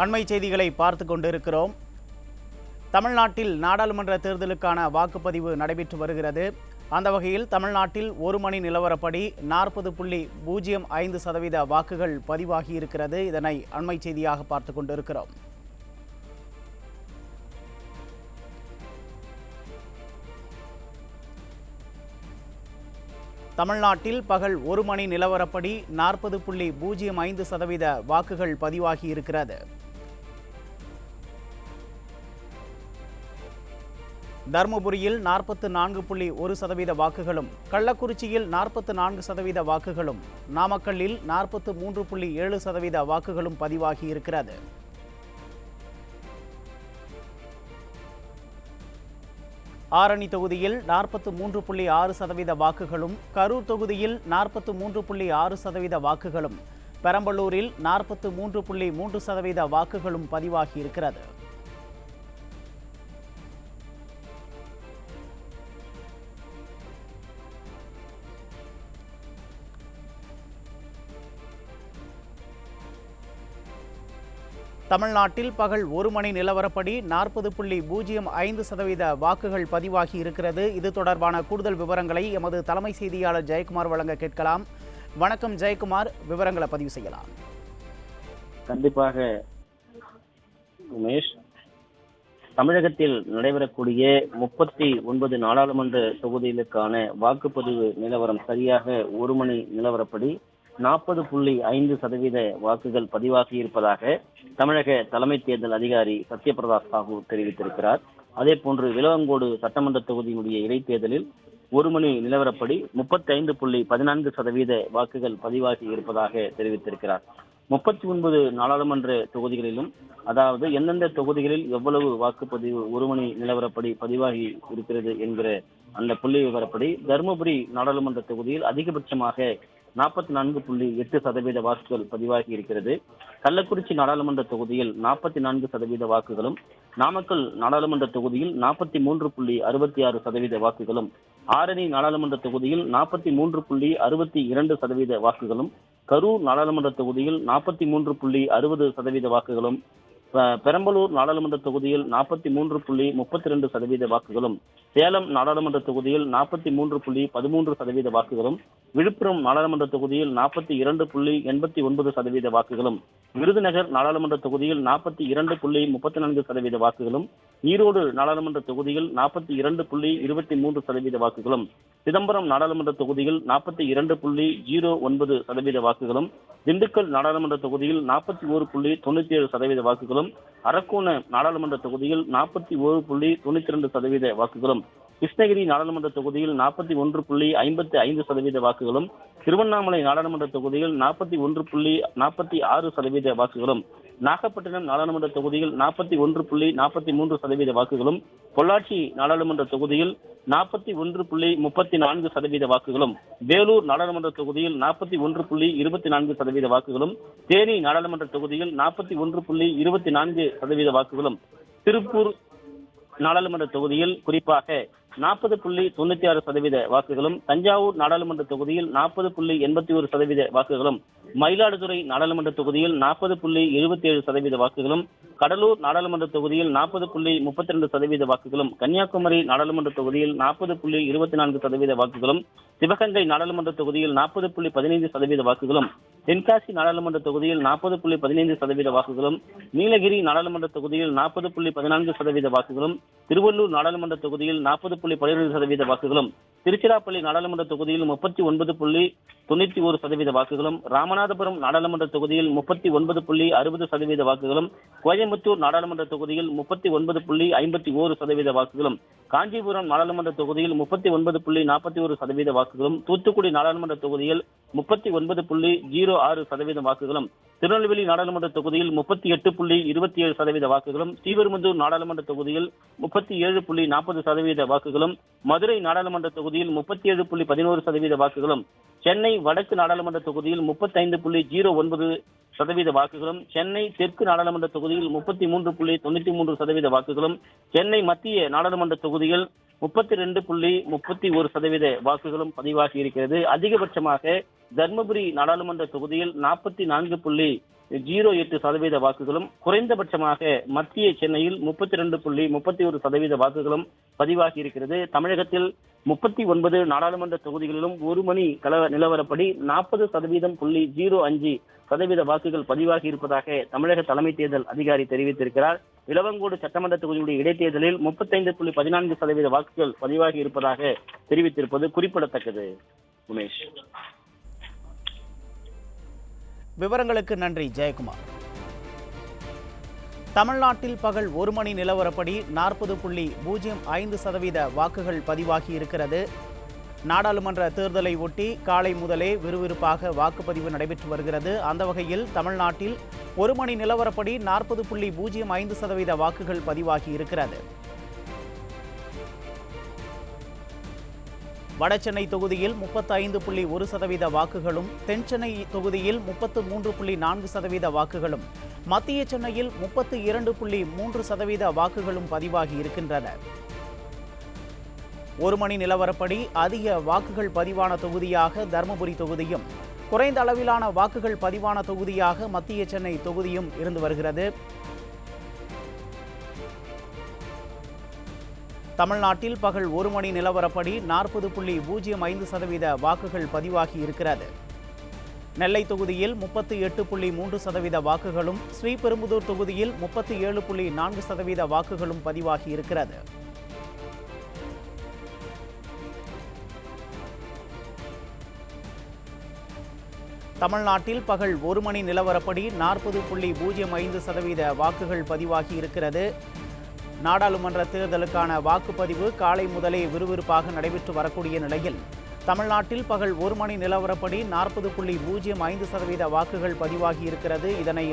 அண்மை செய்திகளை பார்த்து கொண்டிருக்கிறோம். தமிழ்நாட்டில் நாடாளுமன்ற தேர்தலுக்கான வாக்குப்பதிவு நடைபெற்று வருகிறது. அந்த வகையில் தமிழ்நாட்டில் 1 மணி நிலவரப்படி 40.05% வாக்குகள் பதிவாகி இருக்கிறது. இதனை அண்மை செய்தியாக பார்த்து கொண்டிருக்கிறோம். தமிழ்நாட்டில் பகல் 1 மணி நிலவரப்படி 40.05% வாக்குகள் பதிவாகி இருக்கிறது. தருமபுரியில் 44.1% வாக்குகளும், கள்ளக்குறிச்சியில் 44% வாக்குகளும், நாமக்கல்லில் 43.7% வாக்குகளும் பதிவாகி இருக்கிறது. ஆரணி தொகுதியில் 43.6% வாக்குகளும், கரூர் தொகுதியில் 43.6% வாக்குகளும், பெரம்பலூரில் 43.3% வாக்குகளும் பதிவாகி இருக்கிறது. தமிழ்நாட்டில் பகல் 1 மணி நிலவரப்படி 40.05% வாக்குகள் பதிவாகி இருக்கிறது. இது தொடர்பான கூடுதல் விவரங்களை எமது தலைமை செய்தியாளர் ஜெயக்குமார் வழங்க கேட்கலாம். வணக்கம் ஜெயக்குமார், விவரங்களை பதிவு செய்யலாம். கண்டிப்பாக உமேஷ், தமிழகத்தில் நடைபெறக்கூடிய 39 நாடாளுமன்ற தொகுதிகளுக்கான வாக்குப்பதிவு நிலவரம் சரியாக 1 மணி நிலவரப்படி 40.5% வாக்குகள் பதிவாகி இருப்பதாக தமிழக தலைமை தேர்தல் அதிகாரி சத்யபிரதா சாஹூ தெரிவித்திருக்கிறார். அதே போன்று விளவங்கோடு சட்டமன்ற தொகுதியினுடைய இடைத்தேர்தலில் 1 மணி நிலவரப்படி 35.14% வாக்குகள் பதிவாகி இருப்பதாக தெரிவித்திருக்கிறார். 39 நாடாளுமன்ற தொகுதிகளிலும், அதாவது எந்தெந்த தொகுதிகளில் எவ்வளவு வாக்குப்பதிவு 1 மணி நிலவரப்படி பதிவாகி இருக்கிறது என்கிற அந்த புள்ளி விவரப்படி தருமபுரி நாடாளுமன்ற தொகுதியில் அதிகபட்சமாக 44.8% வாக்குகள் பதிவாகி இருக்கிறது. கள்ளக்குறிச்சி நாடாளுமன்ற தொகுதியில் 44% வாக்குகளும், நாமக்கல் நாடாளுமன்ற தொகுதியில் 43.66% வாக்குகளும், ஆரணி நாடாளுமன்ற தொகுதியில் 43.62% வாக்குகளும், கரூர் நாடாளுமன்ற தொகுதியில் 43.60% வாக்குகளும், பெரம்பலூர் நாடாளுமன்ற தொகுதியில் 43.32% வாக்குகளும், சேலம் நாடாளுமன்ற தொகுதியில் 43.13% வாக்குகளும், விழுப்புரம் நாடாளுமன்ற தொகுதியில் 42.89% வாக்குகளும், விருதுநகர் நாடாளுமன்ற தொகுதியில் 42.34% வாக்குகளும், ஈரோடு நாடாளுமன்ற தொகுதியில் 42.23% வாக்குகளும், சிதம்பரம் நாடாளுமன்ற தொகுதியில் 42.09% வாக்குகளும், திண்டுக்கல் நாடாளுமன்ற தொகுதியில் 41.97% வாக்குகளும், அரக்கோணம் நாடாளுமன்ற தொகுதியில் 41.92% வாக்குகளும், கிருஷ்ணகிரி நாடாளுமன்ற தொகுதியில் 41.55% வாக்குகளும், திருவண்ணாமலை நாடாளுமன்ற தொகுதியில் 41.46% வாக்குகளும், நாகப்பட்டினம் நாடாளுமன்ற தொகுதியில் 41.43% வாக்குகளும், பொள்ளாச்சி நாடாளுமன்ற தொகுதியில் 41.34% வாக்குகளும், வேலூர் நாடாளுமன்ற தொகுதியில் 41.24% வாக்குகளும், தேனி நாடாளுமன்ற தொகுதியில் 41.24% வாக்குகளும், திருப்பூர் நாடாளுமன்ற தொகுதியில் குறிப்பாக 40.96% வாக்குகளும், தஞ்சாவூர் நாடாளுமன்ற தொகுதியில் 40.81% வாக்குகளும், மயிலாடுதுறை நாடாளுமன்ற தொகுதியில் 40.77% வாக்குகளும், கடலூர் நாடாளுமன்ற தொகுதியில் 40.32% வாக்குகளும், கன்னியாகுமரி நாடாளுமன்ற தொகுதியில் 40.24% வாக்குகளும், சிவகங்கை நாடாளுமன்ற தொகுதியில் 40.15% வாக்குகளும், தென்காசி நாடாளுமன்ற தொகுதியில் 40.15% வாக்குகளும், நீலகிரி நாடாளுமன்ற தொகுதியில் 40.14% வாக்குகளும், திருவள்ளூர் நாடாளுமன்ற தொகுதியில் 40.12% வாக்குகளும், திருச்சிராப்பள்ளி நாடாளுமன்ற தொகுதியில் 39.91% வாக்குகளும், ராமநாதபுரம் நாடாளுமன்ற தொகுதியில் 39.60% வாக்குகளும், கோயம்புத்தூர் நாடாளுமன்ற தொகுதியில் 39.51% வாக்குகளும், காஞ்சிபுரம் நாடாளுமன்ற தொகுதியில் 39.41% வாக்குகளும், தூத்துக்குடி நாடாளுமன்ற தொகுதியில் 39.06% வாக்குகளும், திருநெல்வேலி நாடாளுமன்ற தொகுதியில் 38.27% வாக்குகளும், ஸ்ரீபெரும்புதூர் நாடாளுமன்ற தொகுதியில் 37.40% வாக்குகளும், மதுரை நாடாளுமன்ற தொகுதியில் 37.11% வாக்குகளும், சென்னை வடக்கு நாடாளுமன்ற தொகுதியில் 35.09% வாக்குகளும், சென்னை தெற்கு நாடாளுமன்ற தொகுதியில் 33.93% வாக்குகளும், சென்னை மத்திய நாடாளுமன்ற தொகுதியில் 32.31% வாக்குகளும் பதிவாகி இருக்கிறது. அதிகபட்சமாக தர்மபுரி நாடாளுமன்ற தொகுதியில் 44.08% வாக்குகளும், குறைந்தபட்சமாக மத்திய சென்னையில் 32.31% வாக்குகளும் பதிவாகி இருக்கிறது. தமிழகத்தில் 39 நாடாளுமன்ற தொகுதிகளிலும் ஒரு மணி நிலவரப்படி 40.05% வாக்குகள் பதிவாகி இருப்பதாக தமிழக தலைமை தேர்தல் அதிகாரி தெரிவித்திருக்கிறார். விளவங்கோடு சட்டமன்ற தொகுதியுடைய இடைத்தேர்தலில் 35.14% வாக்குகள் பதிவாகி இருப்பதாக தெரிவித்திருப்பது குறிப்பிடத்தக்கது. உமேஷ், விவரங்களுக்கு நன்றி ஜெயக்குமார். தமிழ்நாட்டில் பகல் 1 மணி நிலவரப்படி 40.05% வாக்குகள் பதிவாகி இருக்கிறது. நாடாளுமன்ற தேர்தலை ஒட்டி காலை முதலே விறுவிறுப்பாக வாக்குப்பதிவு நடைபெற்று வருகிறது. அந்த வகையில் தமிழ்நாட்டில் 1 மணி நிலவரப்படி 40.05% வாக்குகள் பதிவாகி இருக்கிறது. வடசென்னை தொகுதியில் 35.1% வாக்குகளும், தென்சென்னை தொகுதியில் 33.4% வாக்குகளும், மத்திய சென்னையில் 32.3% வாக்குகளும் பதிவாகி இருக்கின்றன. 1 மணி நிலவரப்படி அதிக வாக்குகள் பதிவான தொகுதியாக தர்மபுரி தொகுதியும், குறைந்த அளவிலான வாக்குகள் பதிவான தொகுதியாக மத்திய சென்னை தொகுதியும் இருந்து வருகிறது. தமிழ்நாட்டில் பகல் 1 மணி நிலவரப்படி 40.05% வாக்குகள் பதிவாகி இருக்கிறது. நெல்லை தொகுதியில் 38.3% வாக்குகளும், ஸ்ரீபெரும்புதூர் தொகுதியில் 37.4% வாக்குகளும் பதிவாகி இருக்கிறது. தமிழ்நாட்டில் பகல் 1 மணி நிலவரப்படி 40.05% வாக்குகள் பதிவாகி இருக்கிறது. நாடாளுமன்ற தேர்தலுக்கான வாக்குப்பதிவு காலை முதலே விறுவிறுப்பாக நடைபெற்று வரக்கூடிய நிலையில் தமிழ்நாட்டில் பகல் 1 மணி நிலவரப்படி 40.05% வாக்குகள் பதிவாகி இருக்கிறது. இதனை